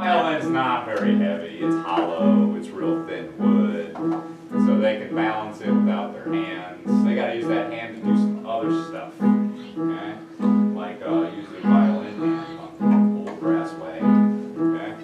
Violin's not very heavy. It's hollow. It's real thin wood. So they can balance it without their hands. They got to use that hand to do some other stuff. Okay? Like use the violin hand on the old brass way. Okay?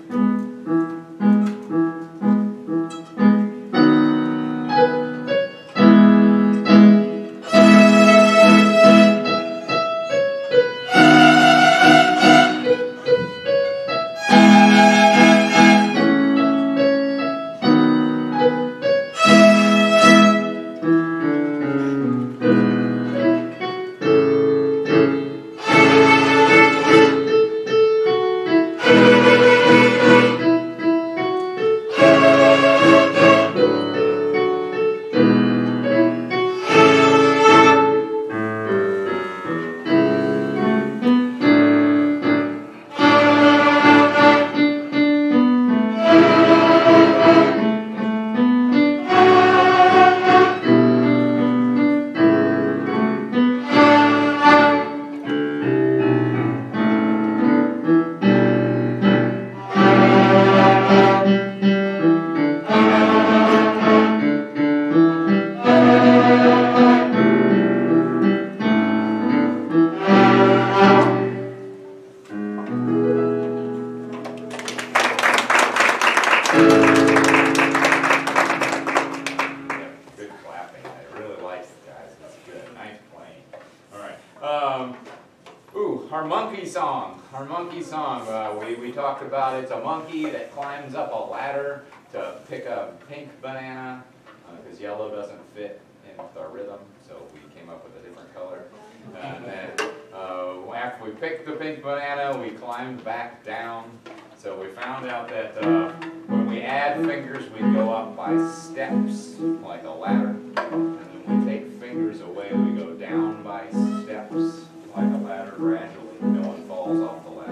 Monkey song. Our monkey song. We talked about it's a monkey that climbs up a ladder to pick a pink banana because yellow doesn't fit in with our rhythm, so we came up with a different color. And then after we picked the pink banana, we climbed back down. So we found out that when we add fingers, we go up by steps like a ladder. And when we take fingers away, we go down by steps like a ladder gradually. No one falls off the ladder.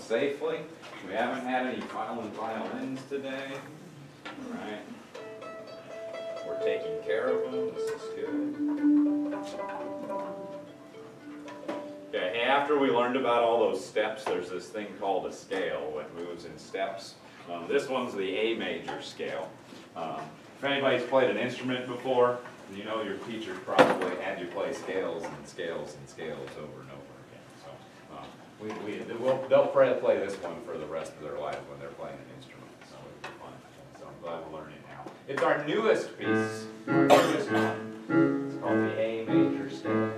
Safely. We haven't had any violins today. All right. We're taking care of them. This is good. Okay, after we learned about all those steps, there's this thing called a scale. It moves in steps. This one's the A major scale. If anybody's played an instrument before, you know your teacher probably had you play scales and scales and scales over and over. They'll play this one for the rest of their life when they're playing an instrument, so it'll be fun. So I'm glad we're learning now. It's our newest piece, our newest one. It's called the A major scale.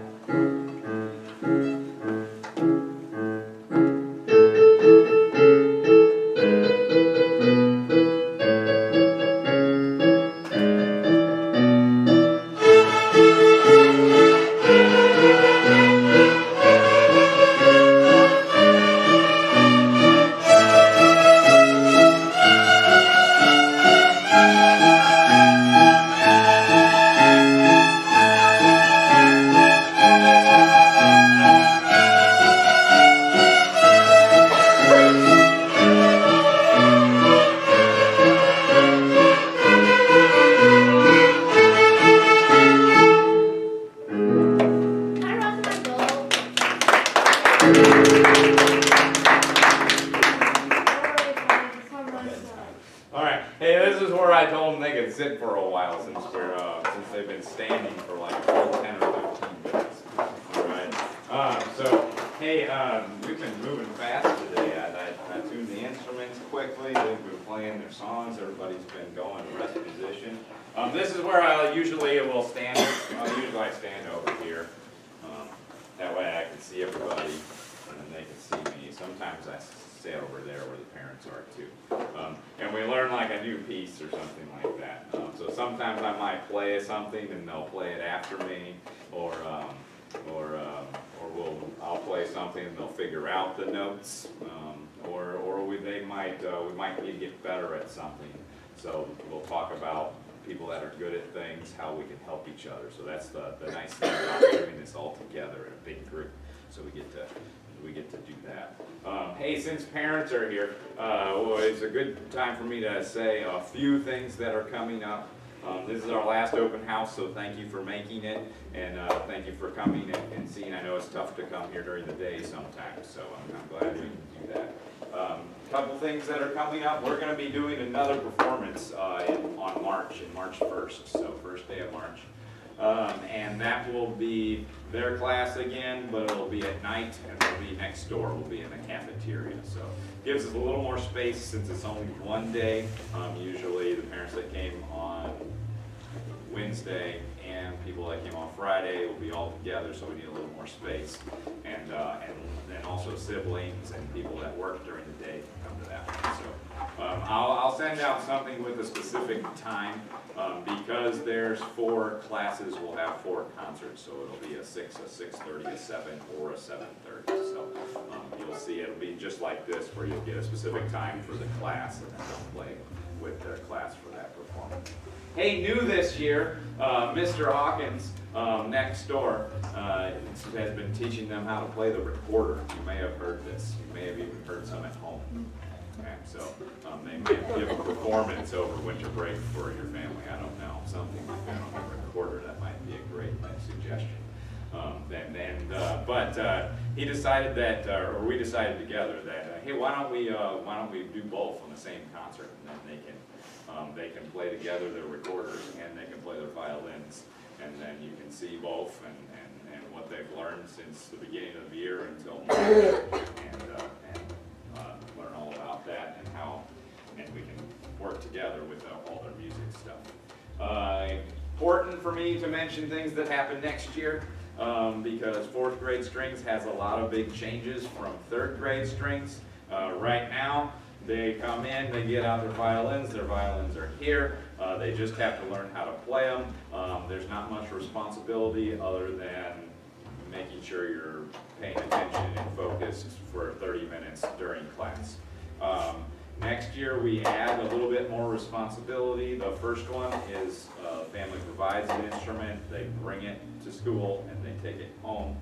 Alright, hey, this is where I told them they could sit for a while since they've been standing for like 10 or 15 minutes. Hey, we've been moving fast today. I tuned the instruments quickly. They've been playing their songs. Everybody's been going to rest position. This is where I usually will stand. Usually I stand over here. That way I can see everybody and then they can see me. Sometimes I stay over there where the parents are too. And we learn like a new piece or something like that. So sometimes I might play something and they'll play it after me, or I'll play something and they'll figure out the notes, we might need to get better at something. So we'll talk about people that are good at things, how we can help each other. So that's the nice thing about doing this all together in a big group. So we get to do that. Hey, since parents are here, it's a good time for me to say a few things that are coming up. This is our last open house, so thank you for making it, and thank you for coming and seeing. I know it's tough to come here during the day sometimes, so I'm glad we can do that. Couple things that are coming up. We're going to be doing another performance on March 1st, so first day of March. And that will be their class again, but it'll be at night, and it'll be next door. We'll be in the cafeteria, so it gives us a little more space since it's only one day. Usually the parents that came on Wednesday and people that came on Friday will be all together, so we need a little more space. And then also siblings and people that work during the day can come to that one. So I'll send out something with a specific time. Because there's 4 classes, we'll have 4 concerts, so it'll be a 6, a 6:30, a 7, or a 7:30. So you'll see it'll be just like this, where you'll get a specific time for the class, and then they'll play with their class for that performance. Hey, new this year, Mr. Hawkins next door has been teaching them how to play the recorder. You may have heard this. You may have even heard some at home. Okay, so they may give a performance over winter break for your family. I don't know, something like that on the recorder. That might be a great suggestion. But he decided that, or we decided together that, hey, why don't we do both on the same concert, and then they can play together their recorders and they can play their violins, and then you can see both and what they've learned since the beginning of the year until March, and learn all about that and we can work together with all their music stuff. Important for me to mention things that happen next year, because 4th grade strings has a lot of big changes from 3rd grade strings. Right now, they come in, they get out their violins are here, they just have to learn how to play them. There's not much responsibility other than making sure you're paying attention and focused for 30 minutes during class. Next year we add a little bit more responsibility. The first one is family provides an instrument, they bring it to school and they take it home.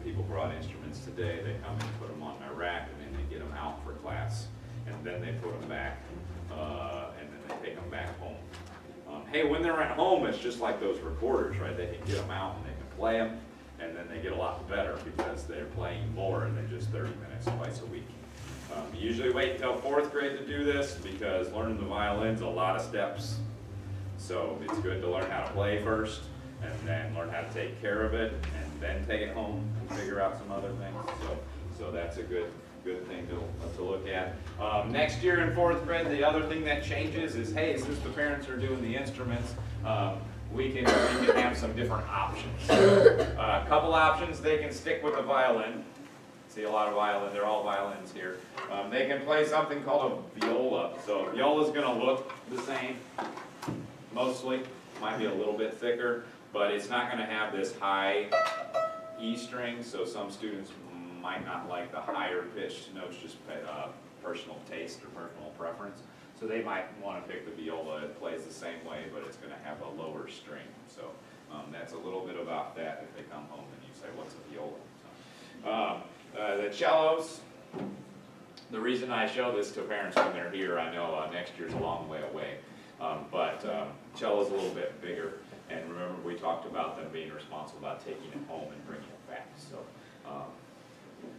People brought instruments today, they come and put them on my rack and then they get them out for class. And then they put them back and then they take them back home. Hey, when they're at home, it's just like those recorders, right? They can get them out and they can play them, and then they get a lot better because they're playing more than just 30 minutes twice a week. You usually wait until 4th grade to do this because learning the violin's a lot of steps. So it's good to learn how to play first and then learn how to take care of it and then take it home and figure out some other things. So that's a good thing to look at. Next year in 4th grade, the other thing that changes is, hey, since the parents are doing the instruments, we can have some different options. A couple options, they can stick with a violin. See a lot of violin, they're all violins here. They can play something called a viola. So viola's gonna look the same, mostly. Might be a little bit thicker, but it's not gonna have this high E string, so some students might not like the higher pitched notes, just personal taste or personal preference. So they might want to pick the viola. It plays the same way, but it's going to have a lower string. So that's a little bit about that. If they come home and you say, what's a viola? So, the cellos, the reason I show this to parents when they're here, I know next year's a long way away, but cello's a little bit bigger. And remember, we talked about them being responsible about taking it home and bringing it back. So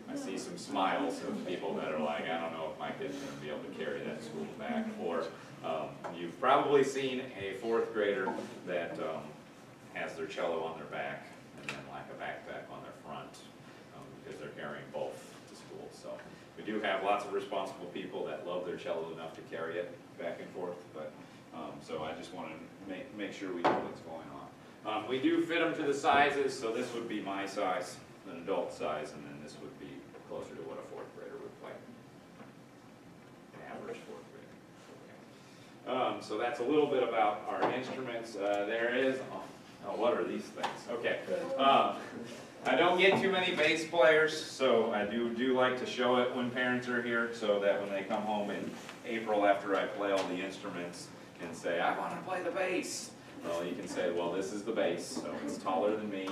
I see some smiles of people that are like, I don't know if my kid's going to be able to carry that school back. Or you've probably seen a 4th grader that has their cello on their back and then like a backpack on their front. do have lots of responsible people that love their cello enough to carry it back and forth, but so I just want to make sure we know what's going on. We do fit them to the sizes, so this would be my size, an adult size, and then this would be closer to what a fourth grader would play. An average fourth grader. Okay. So that's a little bit about our instruments. There is, oh, what are these things? Okay. I don't get too many bass players, so I do like to show it when parents are here, so that when they come home in April after I play all the instruments and say, I want to play the bass. Well, you can say, well, this is the bass, so it's taller than me.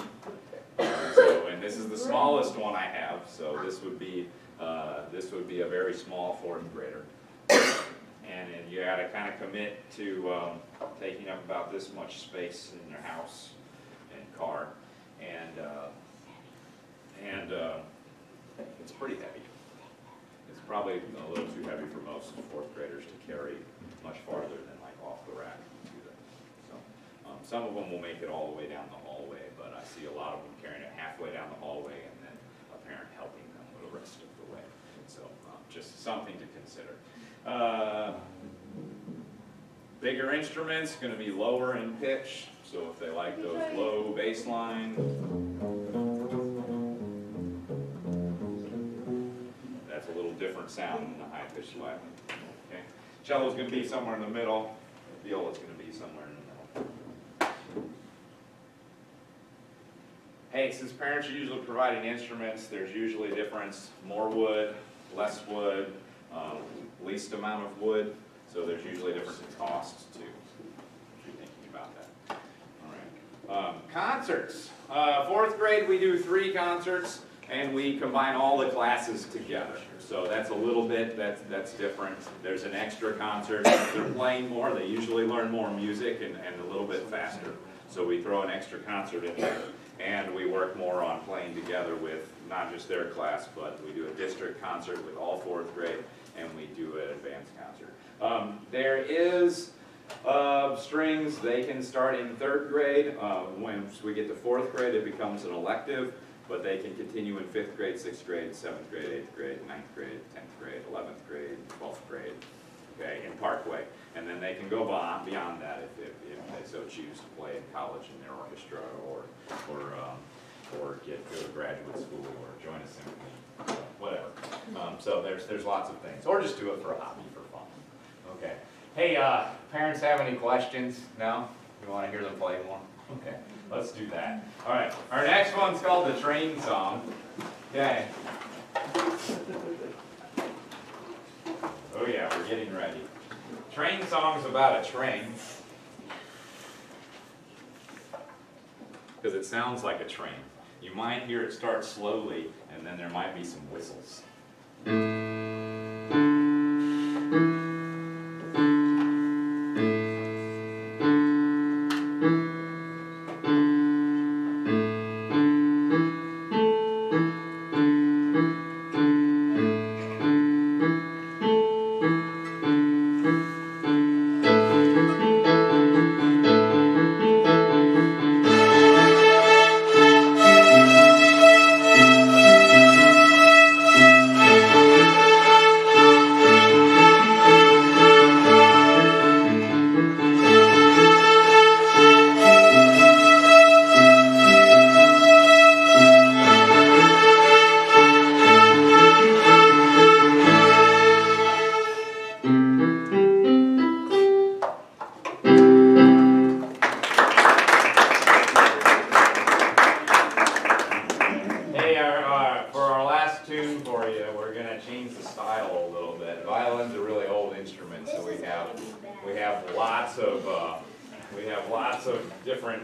And this is the smallest one I have, so this would be a very small fourth grader. And then you got to kind of commit to taking up about this much space in your house and car, and it's pretty heavy. It's probably a little too heavy for most fourth graders to carry much farther than like off the rack. So some of them will make it all the way down the hallway, but I see a lot of them carrying it halfway down the hallway and then a parent helping them the rest of the way. So just something to consider. Bigger instruments going to be lower in pitch, so if they like those low bass line, that's a little different sound than the high pitched violin. Okay, cello's going to be somewhere in the middle. Viola's going to be somewhere in the middle. Hey, since parents are usually providing instruments, there's usually a difference: more wood, less wood, least amount of wood. So there's usually a difference in costs too, if you're thinking about that. All right. Concerts. Fourth grade, we do 3 concerts, and we combine all the classes together. So that's a little bit, that's different. There's an extra concert. If they're playing more, they usually learn more music and a little bit faster. So we throw an extra concert in there. And we work more on playing together with not just their class, but we do a district concert with all 4th grade, and we do an advanced concert. There is strings. They can start in 3rd grade. Once we get to 4th grade, it becomes an elective, but they can continue in 5th grade, 6th grade, 7th grade, 8th grade, 9th grade, 10th grade, 11th grade, 12th grade, okay, in Parkway. And then they can go beyond that if they so choose to play in college in their orchestra or go to graduate school or join a symphony, whatever. So there's lots of things. Or just do it for a hobby, for fun. Okay. Hey, parents have any questions? No? You want to hear them play more? Okay, let's do that. All right, our next one's called the train song. Okay. Oh yeah, we're getting ready. Train song's about a train. Because it sounds like a train. You might hear it start slowly, and then there might be some whistles.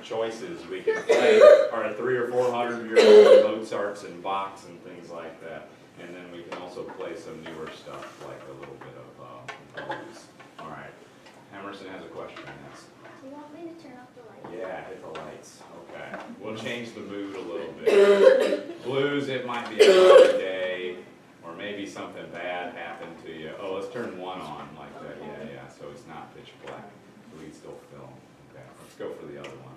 Choices we can play are 300 or 400-year-old Mozarts and Bachs and things like that, and then we can also play some newer stuff like a little bit of blues. All right, Emerson has a question. Yes. Do you want me to turn off the lights? Yeah, hit the lights. Okay, we'll change the mood a little bit. Blues, it might be a cloudy day, or maybe something bad happened to you. Oh, let's turn one on like that. Yeah, so it's not pitch black. We can still film. Okay, let's go for the other one.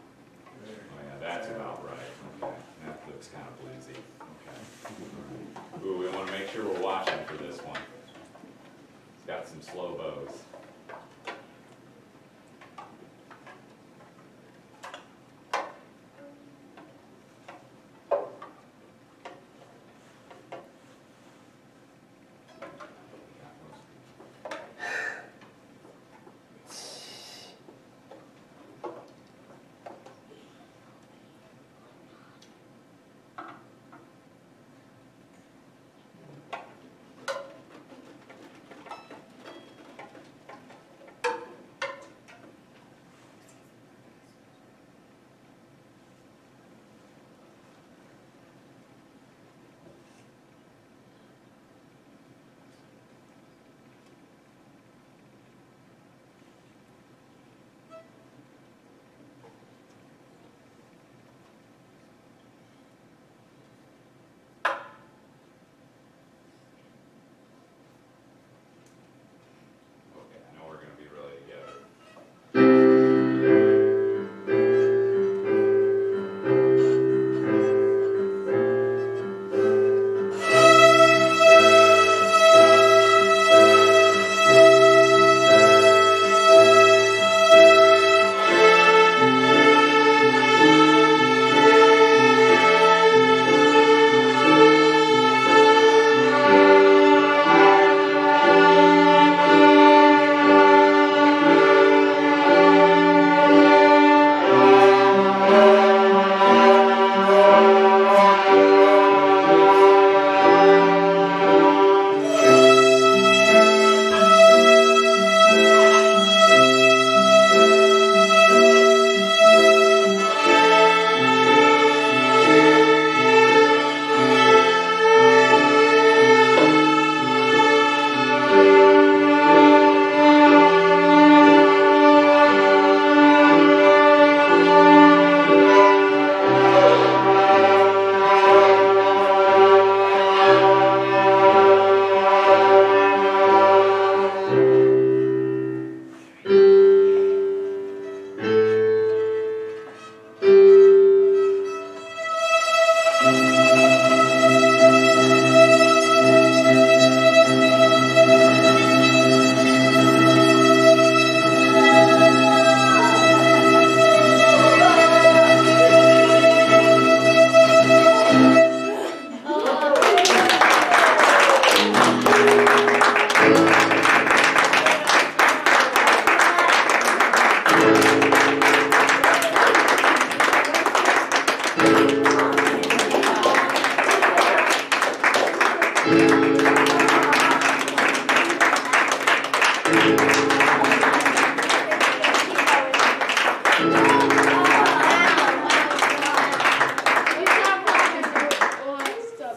Oh yeah, that's about right. Okay, that looks kind of bluesy. Okay. Ooh, we want to make sure we're watching for this one. It's got some slow bows.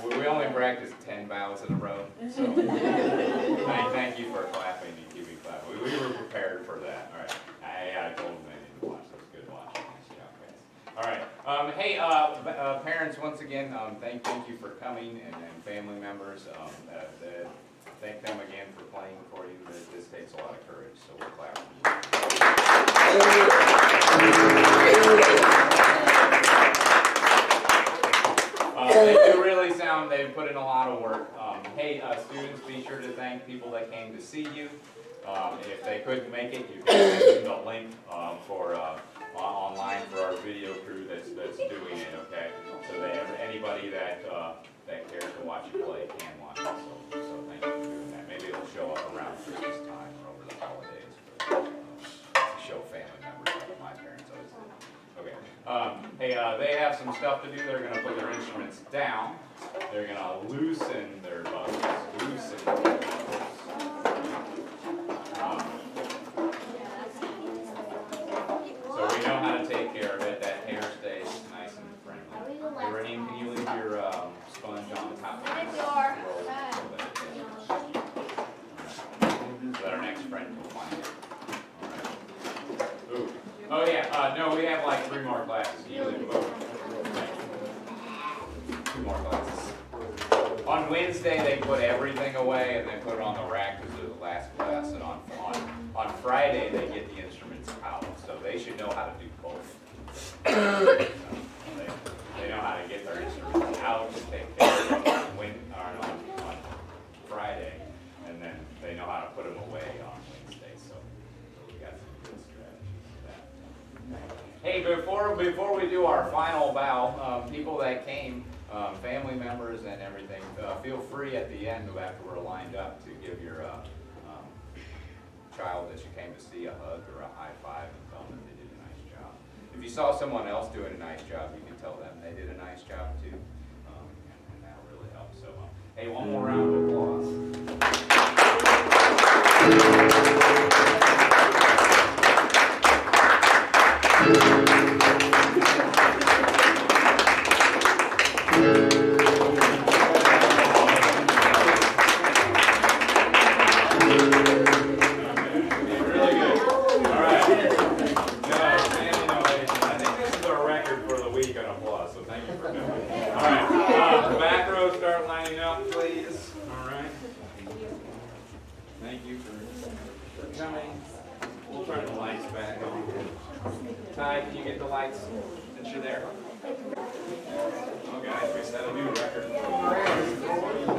We only practiced 10 bows in a row, so thank you for clapping and keeping clapping. We were prepared for that. All right, I told them they needed to watch. That was good watching. All right, hey, parents, once again, thank you for coming, and family members, thank them again for playing for you. This takes a lot of courage, so we'll clap for you. They do really sound, they've put in a lot of work. Hey, students, be sure to thank people that came to see you. If they couldn't make it, you can send them the link for online for our video crew that's doing it, okay? So that anybody that cares to watch you play can watch it. So thank you for doing that. Maybe it'll show up around Christmas time or over the holidays to show family members like my parents always did. Okay. Hey, they have some stuff to do. They're going to put their instruments down. They're going to loosen their bows. Loosen their bows. So we know how to take care of it. That hair stays nice and friendly. Hey, Raheem, can you leave your sponge on the top of the roll so that our next friend can find it. All right. Ooh. Oh yeah, no, we have like 3 more classes. Can you leave them over? 2 more classes. On Wednesday, they put everything away and they put it on the rack because they're the last class. And on Friday, they get the instruments out. So they should know how to do both. They know how to get their instruments out and take care of them on before we do our final bow, people that came, family members and everything, feel free at the end after we're lined up to give your child that you came to see a hug or a high five and tell them that they did a nice job. If you saw someone else doing a nice job, you can tell them they did a nice job too, and that'll really help. So, hey, one more round of applause. Thank you for coming. We'll turn the lights back on. Ty, can you get the lights since you're there? Oh guys, we set a new record.